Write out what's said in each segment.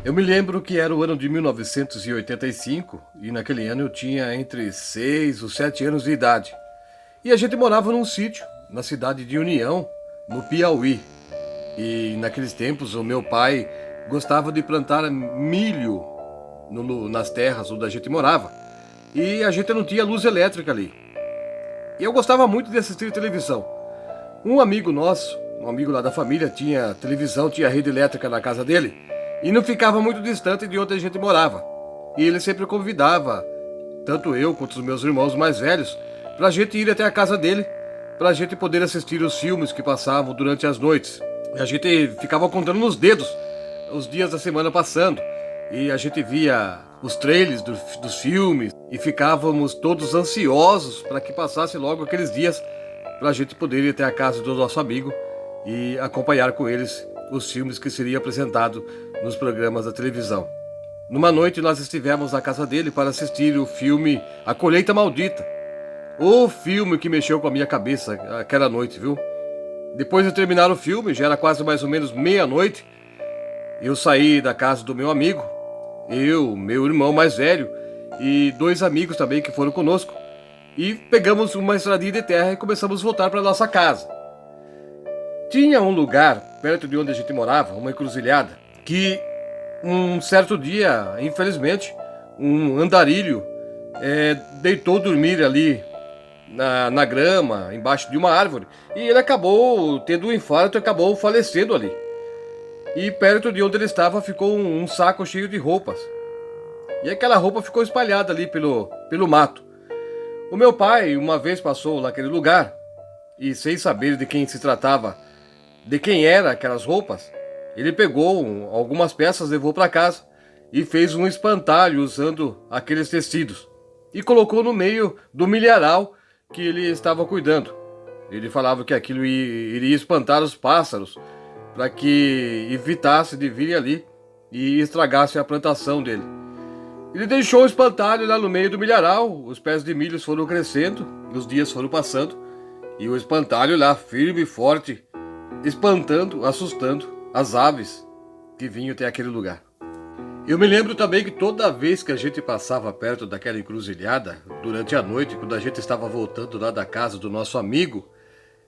Eu me lembro que era o ano de 1985 e naquele ano eu tinha entre 6 ou 7 anos de idade. E a gente morava num sítio, na cidade de União, no Piauí. E naqueles tempos o meu pai gostava de plantar milho nas terras onde a gente morava. E a gente não tinha luz elétrica ali. E eu gostava muito de assistir televisão. Um amigo nosso, um amigo lá da família, tinha televisão, tinha rede elétrica na casa dele e não ficava muito distante de onde a gente morava. E ele sempre convidava, tanto eu quanto os meus irmãos mais velhos, para a gente ir até a casa dele, para a gente poder assistir os filmes que passavam durante as noites. E a gente ficava contando nos dedos os dias da semana passando e a gente via os trailers dos filmes e ficávamos todos ansiosos para que passasse logo aqueles dias para a gente poder ir até a casa do nosso amigo e acompanhar com eles os filmes que seriam apresentados nos programas da televisão. Numa noite nós estivemos na casa dele para assistir o filme A Colheita Maldita. O filme que mexeu com a minha cabeça aquela noite, viu? Depois de terminar o filme, já era quase mais ou menos meia-noite, eu saí da casa do meu amigo, eu, meu irmão mais velho e dois amigos também que foram conosco. E pegamos uma estradinha de terra e começamos a voltar para nossa casa. Tinha um lugar perto de onde a gente morava, uma encruzilhada, que um certo dia, infelizmente, um andarilho deitou dormir ali na grama, embaixo de uma árvore, e ele acabou tendo um infarto e acabou falecendo ali. E perto de onde ele estava ficou um saco cheio de roupas. E aquela roupa ficou espalhada ali pelo mato. O meu pai uma vez passou naquele lugar e, sem saber de quem se tratava, de quem eram aquelas roupas, ele pegou algumas peças, levou para casa e fez um espantalho usando aqueles tecidos e colocou no meio do milharal que ele estava cuidando. Ele falava que aquilo iria espantar os pássaros para que evitasse de vir ali e estragasse a plantação dele. Ele deixou o espantalho lá no meio do milharal, os pés de milho foram crescendo, os dias foram passando, e o espantalho lá, firme e forte, espantando, assustando as aves que vinham até aquele lugar. Eu me lembro também que toda vez que a gente passava perto daquela encruzilhada, durante a noite, quando a gente estava voltando lá da casa do nosso amigo,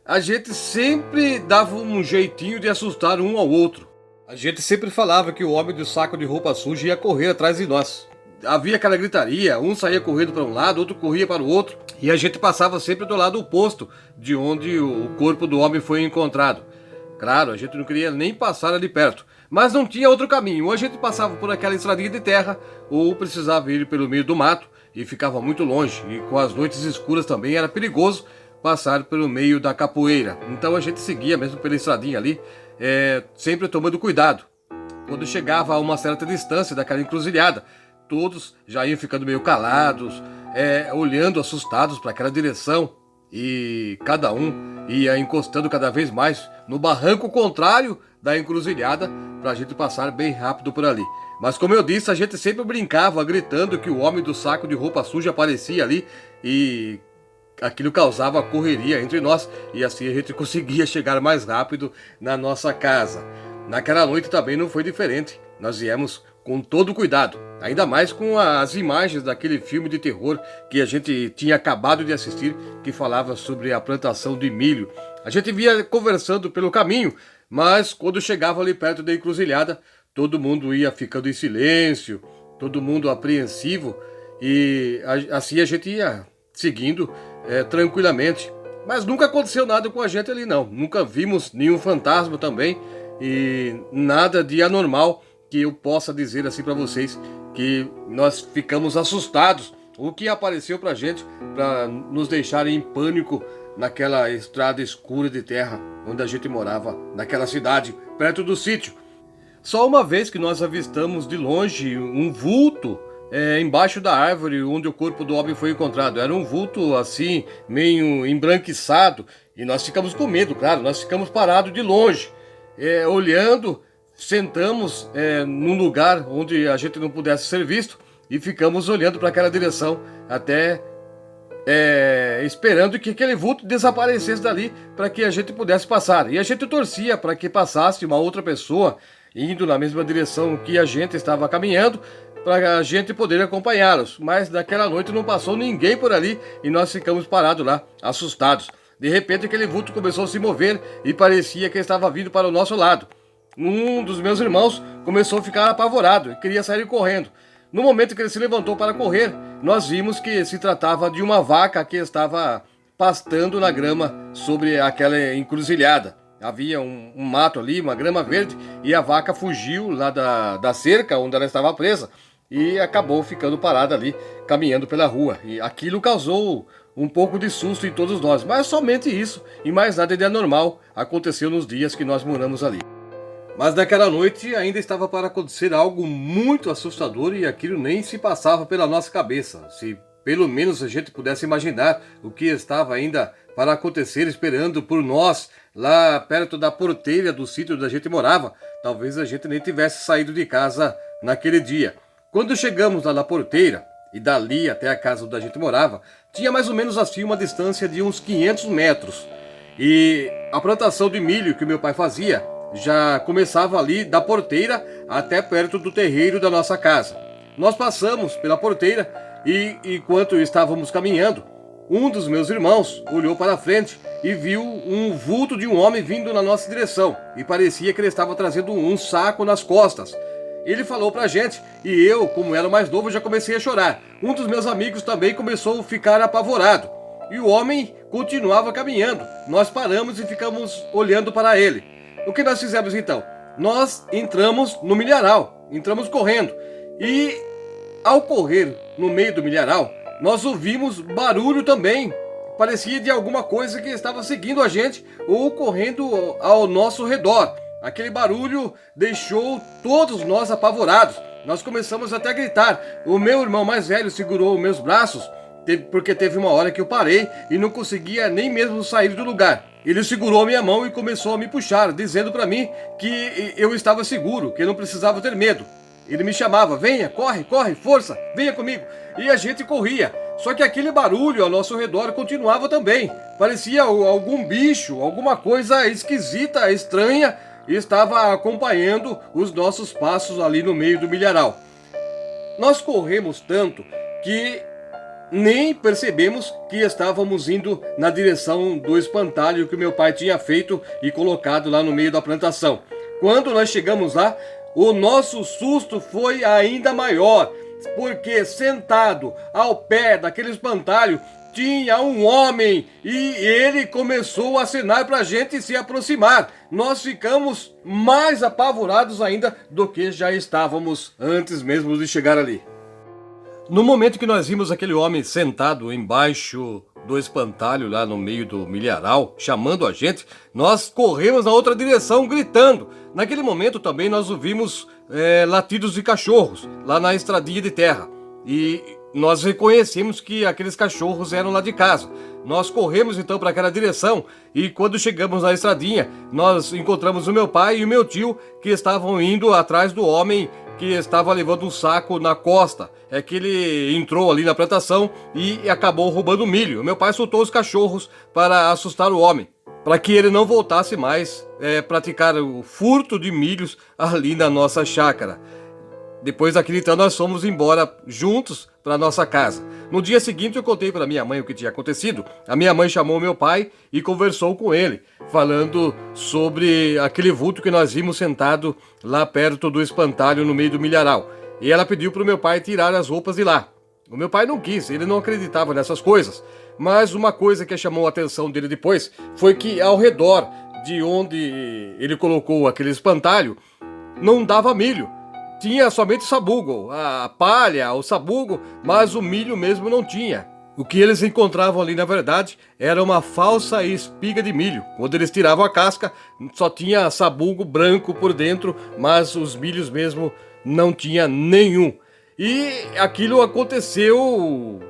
a gente sempre dava um jeitinho de assustar um ao outro. A gente sempre falava que o homem do saco de roupa suja ia correr atrás de nós. Havia aquela gritaria, um saía correndo para um lado, outro corria para o outro, e a gente passava sempre do lado oposto de onde o corpo do homem foi encontrado. Claro, a gente não queria nem passar ali perto, mas não tinha outro caminho. Ou a gente passava por aquela estradinha de terra, ou precisava ir pelo meio do mato, e ficava muito longe, e com as noites escuras também era perigoso passar pelo meio da capoeira. Então a gente seguia mesmo pela estradinha ali, sempre tomando cuidado. Quando chegava a uma certa distância daquela encruzilhada, todos já iam ficando meio calados, olhando assustados para aquela direção, e cada um ia encostando cada vez mais no barranco contrário da encruzilhada para a gente passar bem rápido por ali. Mas como eu disse, a gente sempre brincava gritando que o homem do saco de roupa suja aparecia ali e aquilo causava correria entre nós e assim a gente conseguia chegar mais rápido na nossa casa. Naquela noite também não foi diferente. Nós viemos com todo cuidado, ainda mais com as imagens daquele filme de terror que a gente tinha acabado de assistir, que falava sobre a plantação de milho. A gente vinha conversando pelo caminho, mas quando chegava ali perto da encruzilhada, todo mundo ia ficando em silêncio, todo mundo apreensivo, e assim a gente ia seguindo tranquilamente. Mas nunca aconteceu nada com a gente ali não, nunca vimos nenhum fantasma também, e nada de anormal que eu possa dizer assim para vocês que nós ficamos assustados. O que apareceu pra gente para nos deixar em pânico naquela estrada escura de terra onde a gente morava, naquela cidade, perto do sítio. Só uma vez que nós avistamos de longe um vulto embaixo da árvore onde o corpo do homem foi encontrado. Era um vulto assim, meio embranquiçado, e nós ficamos com medo, claro, nós ficamos parados de longe, olhando. Sentamos num lugar onde a gente não pudesse ser visto e ficamos olhando para aquela direção até esperando que aquele vulto desaparecesse dali para que a gente pudesse passar. E a gente torcia para que passasse uma outra pessoa indo na mesma direção que a gente estava caminhando, para a gente poder acompanhá-los. Mas naquela noite não passou ninguém por ali e nós ficamos parados lá, assustados. De repente aquele vulto começou a se mover e parecia que estava vindo para o nosso lado. Um dos meus irmãos começou a ficar apavorado e queria sair correndo. No momento que ele se levantou para correr, nós vimos que se tratava de uma vaca que estava pastando na grama sobre aquela encruzilhada. Havia um mato ali, uma grama verde, e a vaca fugiu lá da cerca onde ela estava presa e acabou ficando parada ali, caminhando pela rua. E aquilo causou um pouco de susto em todos nós, mas somente isso, e mais nada de anormal aconteceu nos dias que nós moramos ali. Mas naquela noite ainda estava para acontecer algo muito assustador e aquilo nem se passava pela nossa cabeça. Se pelo menos a gente pudesse imaginar o que estava ainda para acontecer esperando por nós lá perto da porteira do sítio onde a gente morava, talvez a gente nem tivesse saído de casa naquele dia. Quando chegamos lá na porteira e dali até a casa onde a gente morava, tinha mais ou menos assim uma distância de uns 500 metros. E a plantação de milho que o meu pai fazia já começava ali da porteira até perto do terreiro da nossa casa. Nós passamos pela porteira e, enquanto estávamos caminhando, um dos meus irmãos olhou para frente e viu um vulto de um homem vindo na nossa direção e parecia que ele estava trazendo um saco nas costas. Ele falou pra gente e eu, como era o mais novo, já comecei a chorar. Um dos meus amigos também começou a ficar apavorado e o homem continuava caminhando. Nós paramos e ficamos olhando para ele. O que nós fizemos então? Nós entramos no milharal, entramos correndo e ao correr no meio do milharal, nós ouvimos barulho também. Parecia de alguma coisa que estava seguindo a gente ou correndo ao nosso redor. Aquele barulho deixou todos nós apavorados. Nós começamos até a gritar. O meu irmão mais velho segurou meus braços, porque teve uma hora que eu parei e não conseguia nem mesmo sair do lugar. Ele segurou minha mão e começou a me puxar, dizendo para mim que eu estava seguro, que eu não precisava ter medo. Ele me chamava, venha, corre, corre, força, venha comigo. E a gente corria. Só que aquele barulho ao nosso redor continuava também. Parecia algum bicho, alguma coisa esquisita, estranha, estava acompanhando os nossos passos ali no meio do milharal. Nós corremos tanto que nem percebemos que estávamos indo na direção do espantalho que meu pai tinha feito e colocado lá no meio da plantação. Quando nós chegamos lá, o nosso susto foi ainda maior, porque sentado ao pé daquele espantalho tinha um homem e ele começou a acenar para a gente se aproximar. Nós ficamos mais apavorados ainda do que já estávamos antes mesmo de chegar ali. No momento que nós vimos aquele homem sentado embaixo do espantalho lá no meio do milharal, chamando a gente, nós corremos na outra direção gritando. Naquele momento também nós ouvimos latidos de cachorros lá na estradinha de terra e nós reconhecemos que aqueles cachorros eram lá de casa. Nós corremos então para aquela direção e quando chegamos na estradinha, nós encontramos o meu pai e o meu tio que estavam indo atrás do homem que estava levando um saco na costa. É que ele entrou ali na plantação e acabou roubando milho. O meu pai soltou os cachorros para assustar o homem, para que ele não voltasse mais praticar o furto de milhos ali na nossa chácara. Depois daquele então nós fomos embora juntos para nossa casa. No dia seguinte eu contei para minha mãe o que tinha acontecido. A minha mãe chamou meu pai e conversou com ele, falando sobre aquele vulto que nós vimos sentado lá perto do espantalho no meio do milharal. E ela pediu para o meu pai tirar as roupas de lá. O meu pai não quis, ele não acreditava nessas coisas. Mas uma coisa que chamou a atenção dele depois foi que ao redor de onde ele colocou aquele espantalho não dava milho. Tinha somente sabugo, a palha, o sabugo, mas o milho mesmo não tinha. O que eles encontravam ali, na verdade, era uma falsa espiga de milho. Quando eles tiravam a casca, só tinha sabugo branco por dentro, mas os milhos mesmo não tinha nenhum. E aquilo aconteceu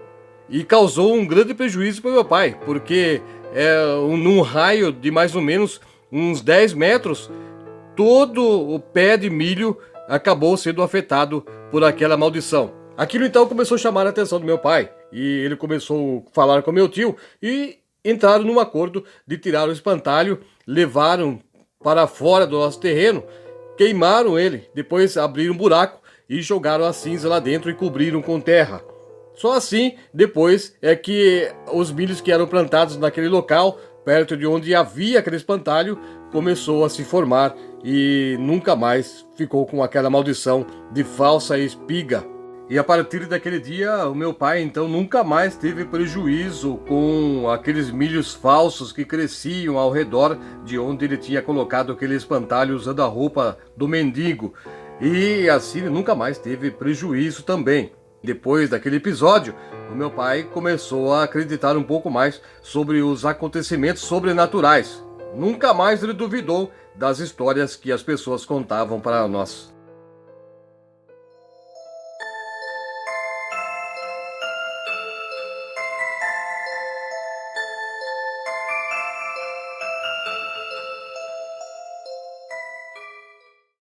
e causou um grande prejuízo para meu pai, porque num raio de mais ou menos uns 10 metros, todo o pé de milho acabou sendo afetado por aquela maldição. Aquilo então começou a chamar a atenção do meu pai e ele começou a falar com meu tio e entraram num acordo de tirar o espantalho, levaram para fora do nosso terreno queimaram ele, depois abriram um buraco e jogaram a cinza lá dentro e cobriram com terra. Só assim, depois, é que os milhos que eram plantados naquele local, perto de onde havia aquele espantalho, começou a se formar e nunca mais ficou com aquela maldição de falsa espiga. E a partir daquele dia, o meu pai então nunca mais teve prejuízo com aqueles milhos falsos que cresciam ao redor de onde ele tinha colocado aquele espantalho usando a roupa do mendigo. E assim ele nunca mais teve prejuízo também. Depois daquele episódio, o meu pai começou a acreditar um pouco mais sobre os acontecimentos sobrenaturais. Nunca mais ele duvidou das histórias que as pessoas contavam para nós.